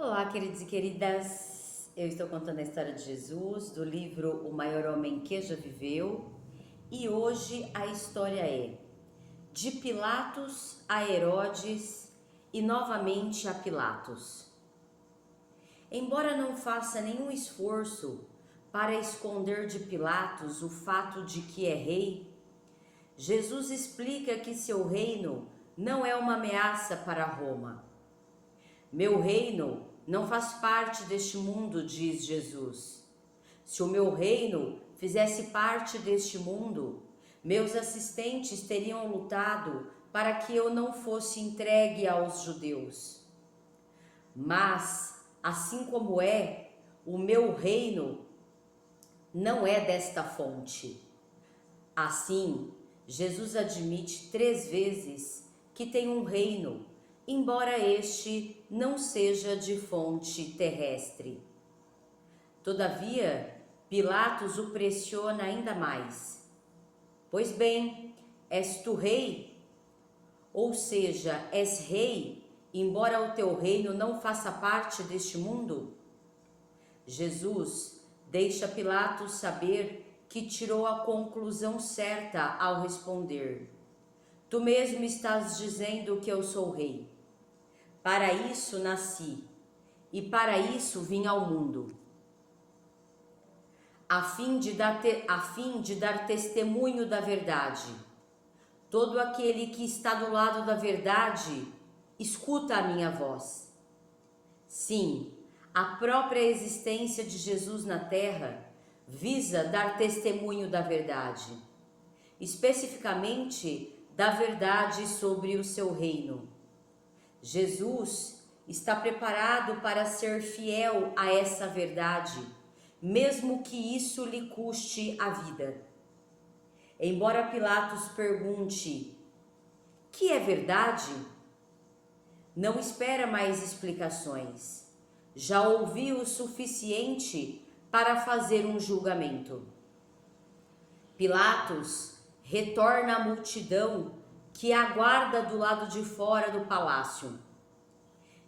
Olá, queridos e queridas. Eu estou contando a história de Jesus, do livro O Maior Homem que Já Viveu, e hoje a história é de Pilatos a Herodes e novamente a Pilatos. Embora não faça nenhum esforço para esconder de Pilatos o fato de que é rei, Jesus explica que seu reino não é uma ameaça para Roma. Meu reino não faz parte deste mundo, diz Jesus. Se o meu reino fizesse parte deste mundo, meus assistentes teriam lutado para que eu não fosse entregue aos judeus. Mas, assim como é, o meu reino não é desta fonte. Assim, Jesus admite 3 vezes que tem um reino, embora este não seja de fonte terrestre. Todavia, Pilatos o pressiona ainda mais. Pois bem, és tu rei? Ou seja, és rei, embora o teu reino não faça parte deste mundo? Jesus deixa Pilatos saber que tirou a conclusão certa ao responder: Tu mesmo estás dizendo que eu sou rei. Para isso nasci, e para isso vim ao mundo, a fim de dar testemunho da verdade. Todo aquele que está do lado da verdade, escuta a minha voz. Sim, a própria existência de Jesus na terra visa dar testemunho da verdade, especificamente da verdade sobre o seu reino. Jesus está preparado para ser fiel a essa verdade, mesmo que isso lhe custe a vida. Embora Pilatos pergunte: que é verdade? Não espera mais explicações. Já ouviu o suficiente para fazer um julgamento. Pilatos retorna à multidão que aguarda do lado de fora do palácio.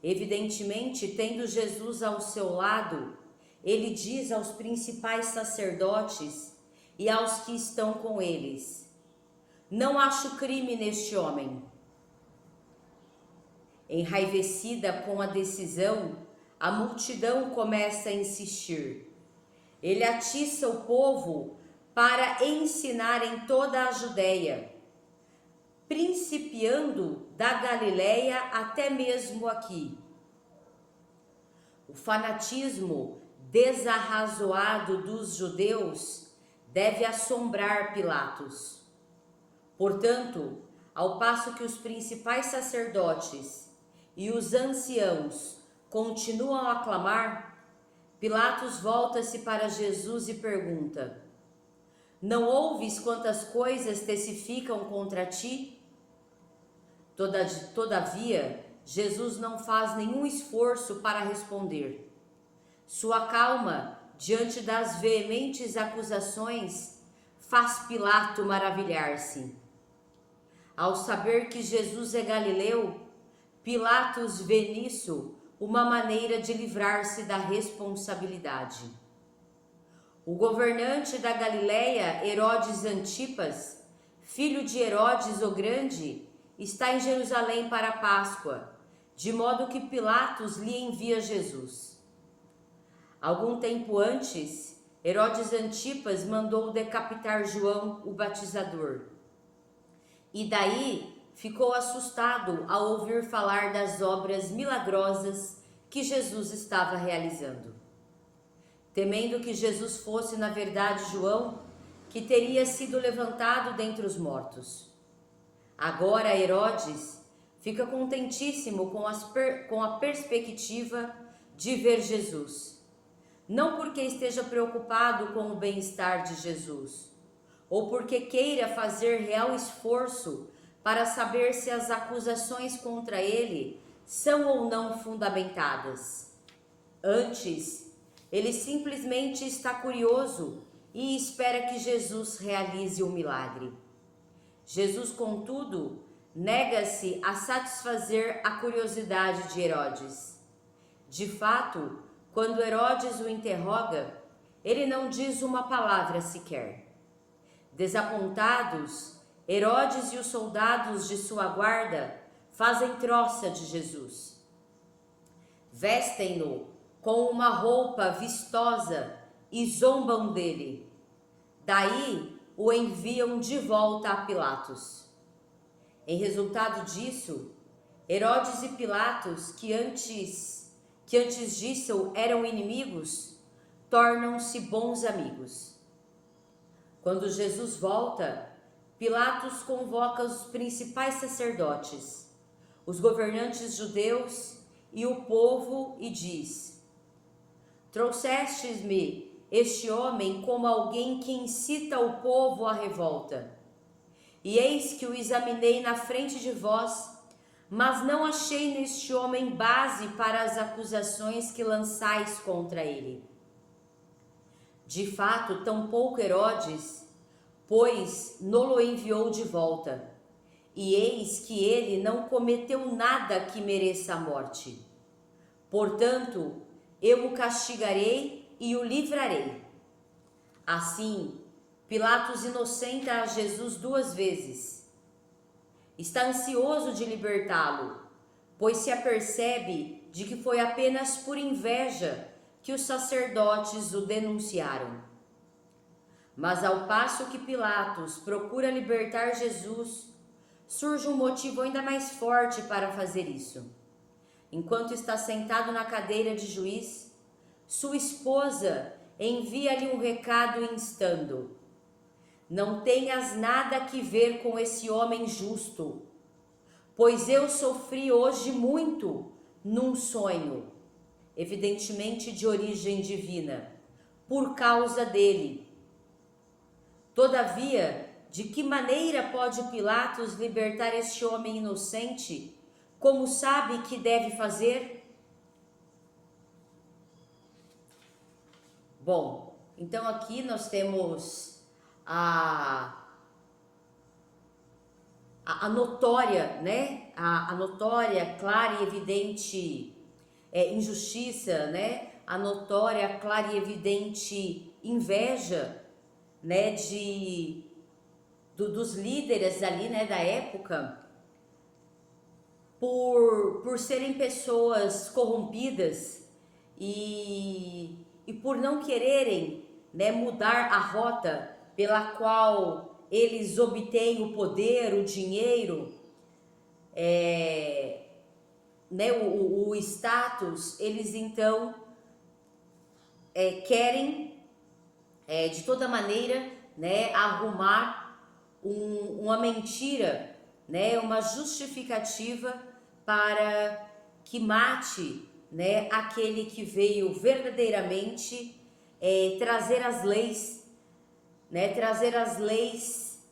Evidentemente, tendo Jesus ao seu lado, ele diz aos principais sacerdotes e aos que estão com eles: Não acho crime neste homem. Enraivecida com a decisão, a multidão começa a insistir. Ele atiça o povo para ensinar em toda a Judéia, principiando da Galileia até mesmo aqui. O fanatismo desarrazoado dos judeus deve assombrar Pilatos. Portanto, ao passo que os principais sacerdotes e os anciãos continuam a clamar, Pilatos volta-se para Jesus e pergunta: Não ouves quantas coisas testificam contra ti? Todavia, Jesus não faz nenhum esforço para responder. Sua calma diante das veementes acusações faz Pilato maravilhar-se. Ao saber que Jesus é galileu, Pilatos vê nisso uma maneira de livrar-se da responsabilidade. O governante da Galileia, Herodes Antipas, filho de Herodes o Grande, está em Jerusalém para a Páscoa, de modo que Pilatos lhe envia Jesus. Algum tempo antes, Herodes Antipas mandou decapitar João o Batizador. E daí ficou assustado ao ouvir falar das obras milagrosas que Jesus estava realizando. Temendo que Jesus fosse, na verdade, João, que teria sido levantado dentre os mortos. Agora Herodes fica contentíssimo com a perspectiva de ver Jesus. Não porque esteja preocupado com o bem-estar de Jesus, ou porque queira fazer real esforço para saber se as acusações contra ele são ou não fundamentadas. Antes, ele simplesmente está curioso e espera que Jesus realize o milagre. Jesus, contudo, nega-se a satisfazer a curiosidade de Herodes. De fato, quando Herodes o interroga, ele não diz uma palavra sequer. Desapontados, Herodes e os soldados de sua guarda fazem troça de Jesus. Vestem-no com uma roupa vistosa e zombam dele. Daí o enviam de volta a Pilatos. Em resultado disso, Herodes e Pilatos, que antes disso eram inimigos, tornam-se bons amigos. Quando Jesus volta, Pilatos convoca os principais sacerdotes, os governantes judeus e o povo e diz: trouxestes-me este homem como alguém que incita o povo à revolta. E eis que o examinei na frente de vós, mas não achei neste homem base para as acusações que lançais contra ele. De fato, tampouco Herodes, pois nolo enviou de volta, e eis que ele não cometeu nada que mereça a morte. Portanto, eu o castigarei e o livrarei. Assim, Pilatos inocenta a Jesus 2 vezes. Está ansioso de libertá-lo, pois se apercebe de que foi apenas por inveja que os sacerdotes o denunciaram. Mas ao passo que Pilatos procura libertar Jesus, surge um motivo ainda mais forte para fazer isso. Enquanto está sentado na cadeira de juiz, sua esposa envia-lhe um recado instando: não tenhas nada que ver com esse homem justo, pois eu sofri hoje muito num sonho, evidentemente de origem divina, por causa dele. Todavia, de que maneira pode Pilatos libertar este homem inocente, como sabe que deve fazer? Bom, então aqui nós temos a notória, né? A notória, clara e evidente injustiça, né? A notória, clara e evidente inveja, né? Dos líderes ali, né? Da época, por serem pessoas corrompidas e por não quererem, né, mudar a rota pela qual eles obtêm o poder, o dinheiro, né, o status. Eles então querem de toda maneira, né, arrumar uma mentira, né, uma justificativa para que mate, né, aquele que veio verdadeiramente trazer as leis, né, trazer as leis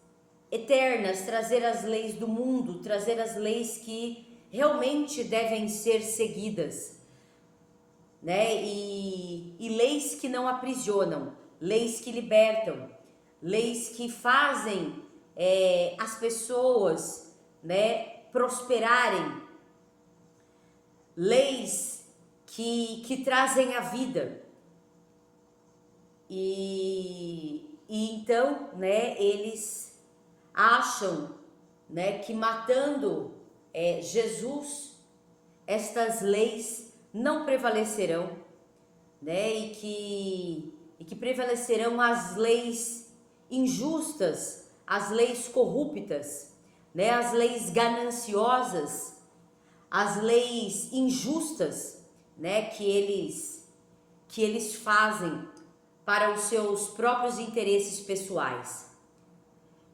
eternas, trazer as leis do mundo, trazer as leis que realmente devem ser seguidas, né, e leis que não aprisionam, leis que libertam, leis que fazem as pessoas, né, prosperarem, leis que trazem a vida. E então, né, eles acham, né, que matando Jesus, estas leis não prevalecerão, né, e que prevalecerão as leis injustas, as leis corruptas, né, as leis gananciosas, as leis injustas, né, que eles fazem para os seus próprios interesses pessoais.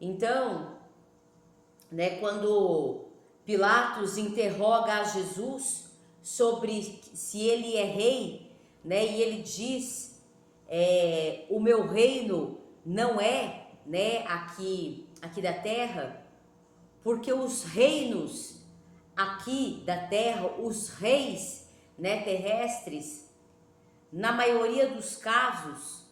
Então, né, quando Pilatos interroga a Jesus sobre se ele é rei, né, e ele diz: o meu reino não é, né, aqui da terra, porque os reinos aqui da terra, os reis, né, terrestres, na maioria dos casos,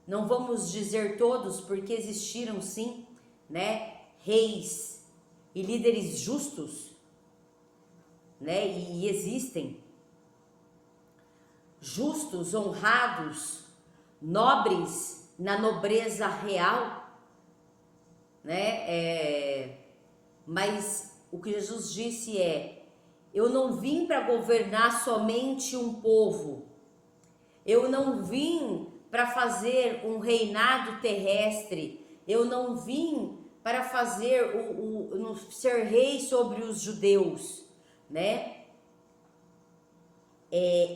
não vamos dizer todos, porque existiram sim, né, reis e líderes justos, né, e existem, justos, honrados, nobres na nobreza real, né? Mas o que Jesus disse é: eu não vim para governar somente um povo, eu não vim para fazer um reinado terrestre, eu não vim para fazer ser rei sobre os judeus, né?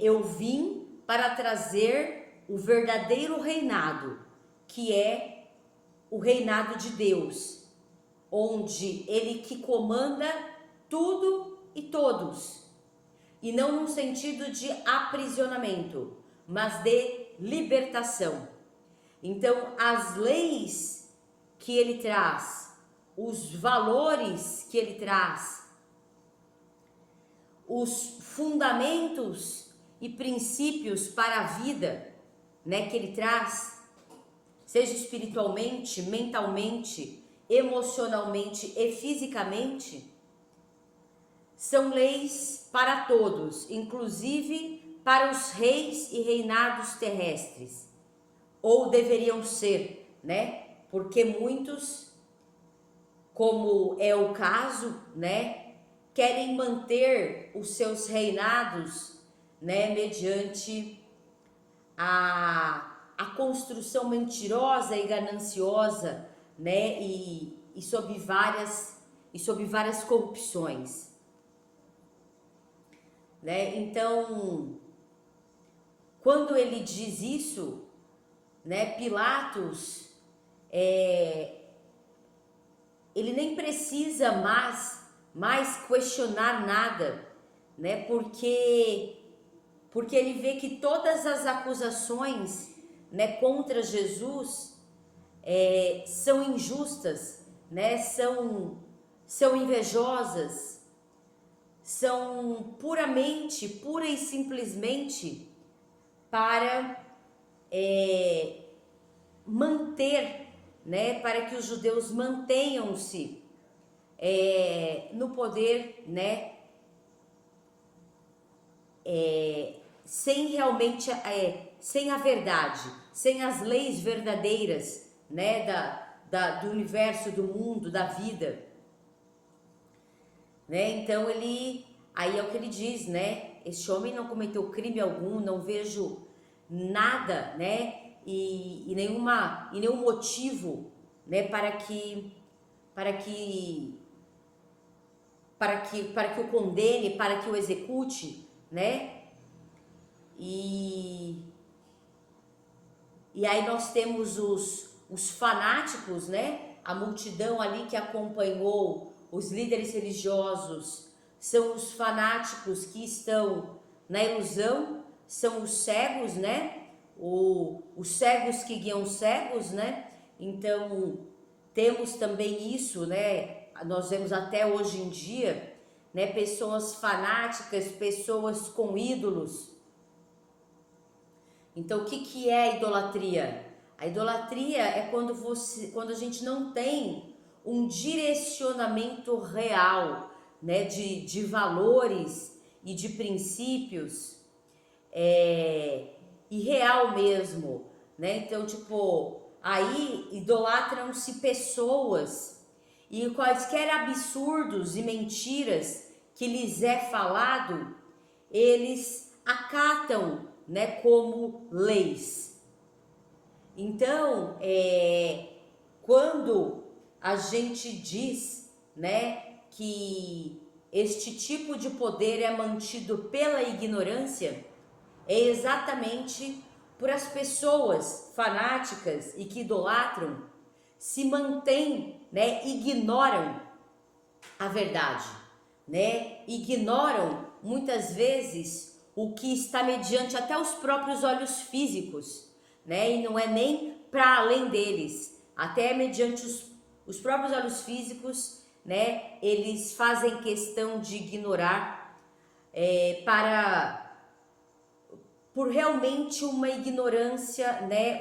Eu vim para trazer o verdadeiro reinado, que é o reinado de Deus, onde Ele que comanda tudo e todos, e não num sentido de aprisionamento, mas de libertação. Então, as leis que Ele traz, os valores que Ele traz, os fundamentos e princípios para a vida, né, que Ele traz, seja espiritualmente, mentalmente, emocionalmente e fisicamente, são leis para todos, inclusive para os reis e reinados terrestres, ou deveriam ser, né? Porque muitos, como é o caso, né, querem manter os seus reinados, né, mediante a construção mentirosa e gananciosa, né, e sob várias corrupções, né? Então, quando ele diz isso, né, Pilatos, ele nem precisa mais questionar nada, né? Porque ele vê que todas as acusações, né, contra Jesus são injustas, né? São invejosas, são pura e simplesmente para manter, né, para que os judeus mantenham-se no poder, né, sem realmente, sem a verdade, sem as leis verdadeiras, né, do universo, do mundo, da vida, né? Então aí é o que ele diz, né? Este homem não cometeu crime algum, não vejo nada, né? E nenhum motivo, né, para que o condene, para que o execute, né? E aí nós temos os fanáticos, né? A multidão ali que acompanhou os líderes religiosos, são os fanáticos que estão na ilusão, são os cegos, né? Os cegos que guiam cegos, né? Então, temos também isso, né? Nós vemos até hoje em dia, né? Pessoas fanáticas, pessoas com ídolos. Então, o que é a idolatria? A idolatria é quando a gente não tem um direcionamento real, né? De valores e de princípios, e real mesmo, né? Então, tipo, aí idolatram-se pessoas e quaisquer absurdos e mentiras que lhes é falado, eles acatam, né, como leis. Então, quando a gente diz, né, que este tipo de poder é mantido pela ignorância, é exatamente por as pessoas fanáticas e que idolatram se mantêm, né, ignoram a verdade, né, ignoram muitas vezes o que está mediante até os próprios olhos físicos, né, e não é nem para além deles, até mediante os próprios olhos físicos, né, eles fazem questão de ignorar por realmente uma ignorância, né,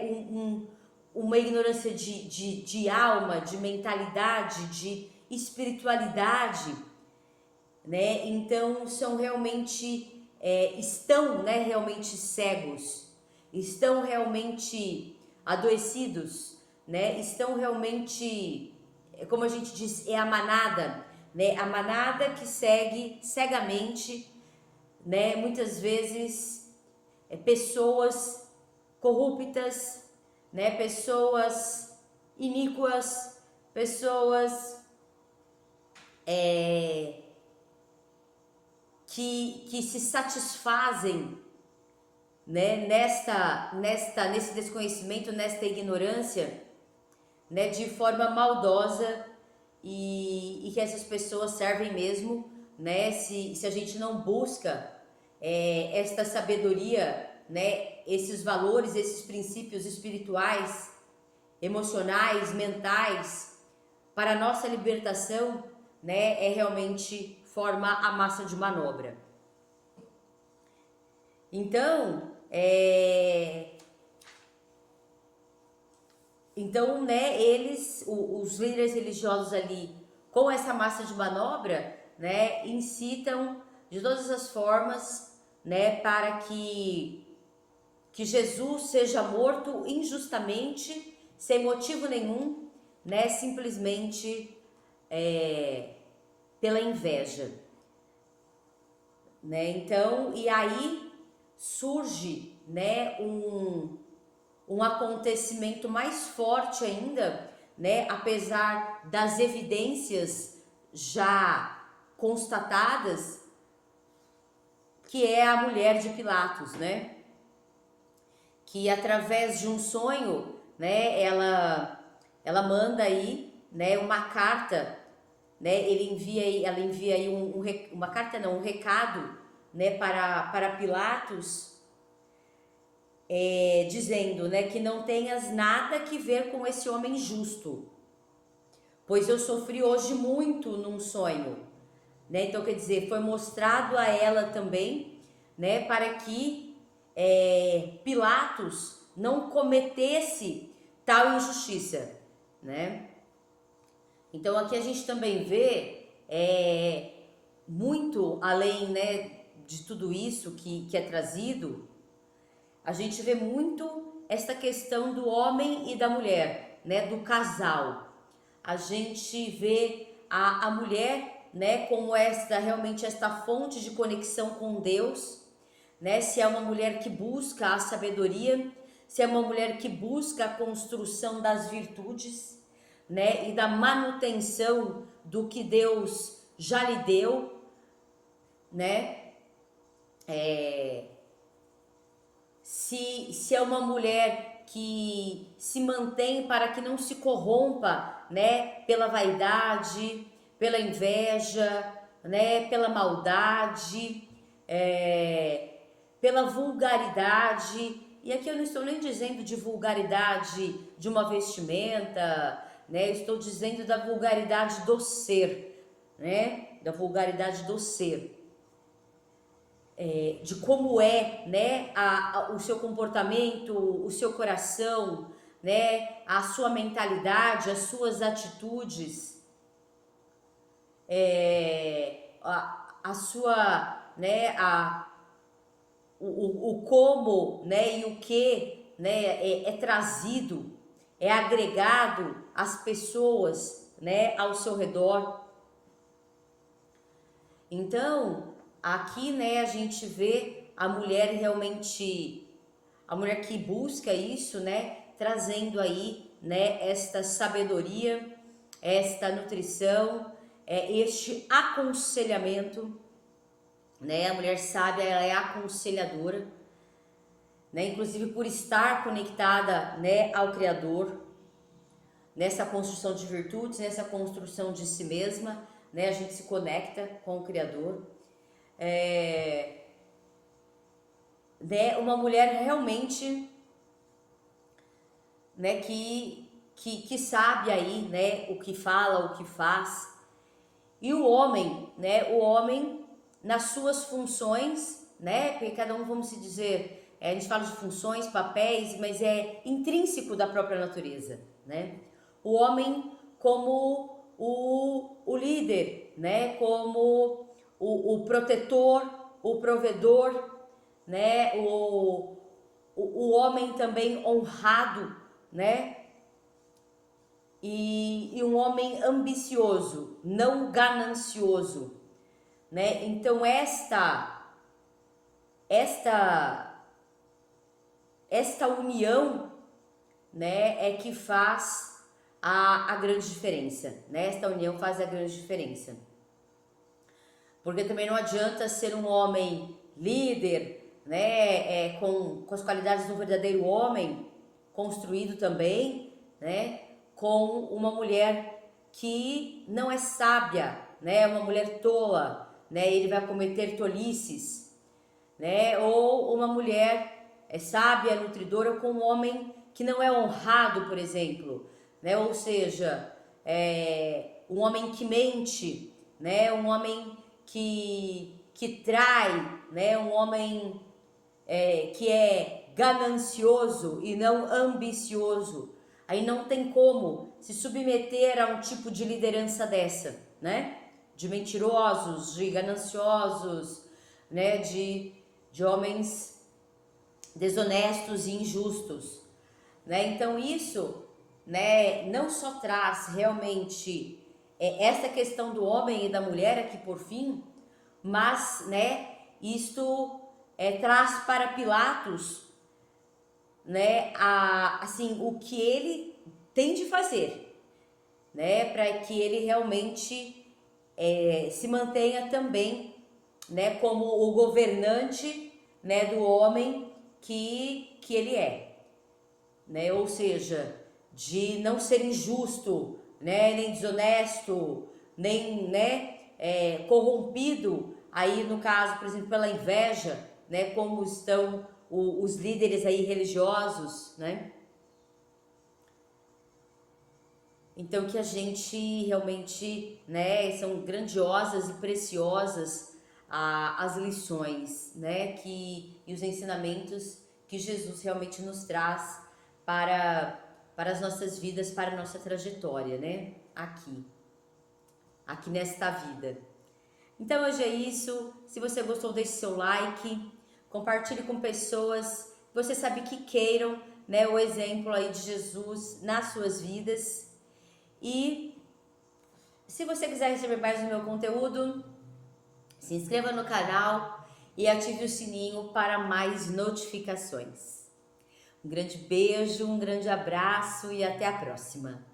uma ignorância de alma, de mentalidade, de espiritualidade, né? Então são realmente estão, né, realmente cegos, estão realmente adoecidos, né, estão realmente, como a gente diz, é a manada, né, a manada que segue cegamente, né, muitas vezes pessoas corruptas, né, pessoas iníquas, pessoas que se satisfazem, né, nesse desconhecimento, nesta ignorância, né, de forma maldosa, e que essas pessoas servem mesmo, né, se a gente não busca esta sabedoria, né, esses valores, esses princípios espirituais, emocionais, mentais, para a nossa libertação, né, realmente forma a massa de manobra. Então, né, os líderes religiosos ali, com essa massa de manobra, né, incitam de todas as formas, né, para que Jesus seja morto injustamente, sem motivo nenhum, né, simplesmente pela inveja, né? Então, e aí surge, né, um acontecimento mais forte ainda, né, apesar das evidências já constatadas, que é a mulher de Pilatos, né, que através de um sonho, né, ela manda aí, né, uma carta, né, ela envia aí uma carta não, um recado, né, para Pilatos, dizendo, né, que não tenhas nada que ver com esse homem justo, pois eu sofri hoje muito num sonho, né? Então, quer dizer, foi mostrado a ela também, né, para que Pilatos não cometesse tal injustiça, né? Então, aqui a gente também vê muito além, né, de tudo isso que é trazido, a gente vê muito essa questão do homem e da mulher, né, do casal. A gente vê a mulher, né, como realmente esta fonte de conexão com Deus, né? Se é uma mulher que busca a sabedoria, se é uma mulher que busca a construção das virtudes, né, e da manutenção do que Deus já lhe deu, né? Se é uma mulher que se mantém para que não se corrompa, né, pela vaidade, pela inveja, né, pela maldade, pela vulgaridade. E aqui eu não estou nem dizendo de vulgaridade de uma vestimenta, né, eu estou dizendo da vulgaridade do ser, né, da vulgaridade do ser. De como né, o seu comportamento, o seu coração, né, a sua mentalidade, as suas atitudes, a sua, né, o como, né, e o que, né, é trazido, é agregado às pessoas, né, ao seu redor. Então, aqui, né, a gente vê a mulher realmente, a mulher que busca isso, né, trazendo aí, né, esta sabedoria, esta nutrição, este aconselhamento, né, a mulher sábia, ela é aconselhadora, né, inclusive por estar conectada, né, ao Criador, nessa construção de virtudes, nessa construção de si mesma, né, a gente se conecta com o Criador. Né, uma mulher realmente, né, que sabe aí, né, o que fala, o que faz. E o homem, né, o homem nas suas funções, né, porque cada um, vamos se dizer, a gente fala de funções, papéis, mas é intrínseco da própria natureza, né? O homem como o líder, né, como o protetor, o provedor, né? O homem também honrado, né? E um homem ambicioso, não ganancioso, né? Então esta união, né, é que faz a grande diferença, né? Esta união faz a grande diferença. Porque também não adianta ser um homem líder, né, com as qualidades do verdadeiro homem, construído também, né, com uma mulher que não é sábia, né, uma mulher tola, né, ele vai cometer tolices, né, ou uma mulher sábia, nutridora, com um homem que não é honrado, por exemplo, né, ou seja, um homem que mente, né, um homem que trai, né, um homem que é ganancioso e não ambicioso. Aí não tem como se submeter a um tipo de liderança dessa, né? De mentirosos, de gananciosos, né? De homens desonestos e injustos, né? Então isso, né? Não só traz realmente essa questão do homem e da mulher aqui por fim, mas, né? Isto traz para Pilatos, né, assim, o que ele tem de fazer, né, para que ele realmente se mantenha também, né, como o governante, né, do homem que ele é, né, ou seja, de não ser injusto, né, nem desonesto, nem, né, corrompido, aí no caso, por exemplo, pela inveja, né, como estão os líderes aí religiosos, né? Então que a gente realmente, né, são grandiosas e preciosas as lições, né, e os ensinamentos que Jesus realmente nos traz para as nossas vidas, para a nossa trajetória, né, aqui nesta vida. Então hoje é isso. Se você gostou, deixe seu like, compartilhe com pessoas que você sabe que queiram, né, o exemplo aí de Jesus nas suas vidas. E se você quiser receber mais do meu conteúdo, se inscreva no canal e ative o sininho para mais notificações. Um grande beijo, um grande abraço e até a próxima.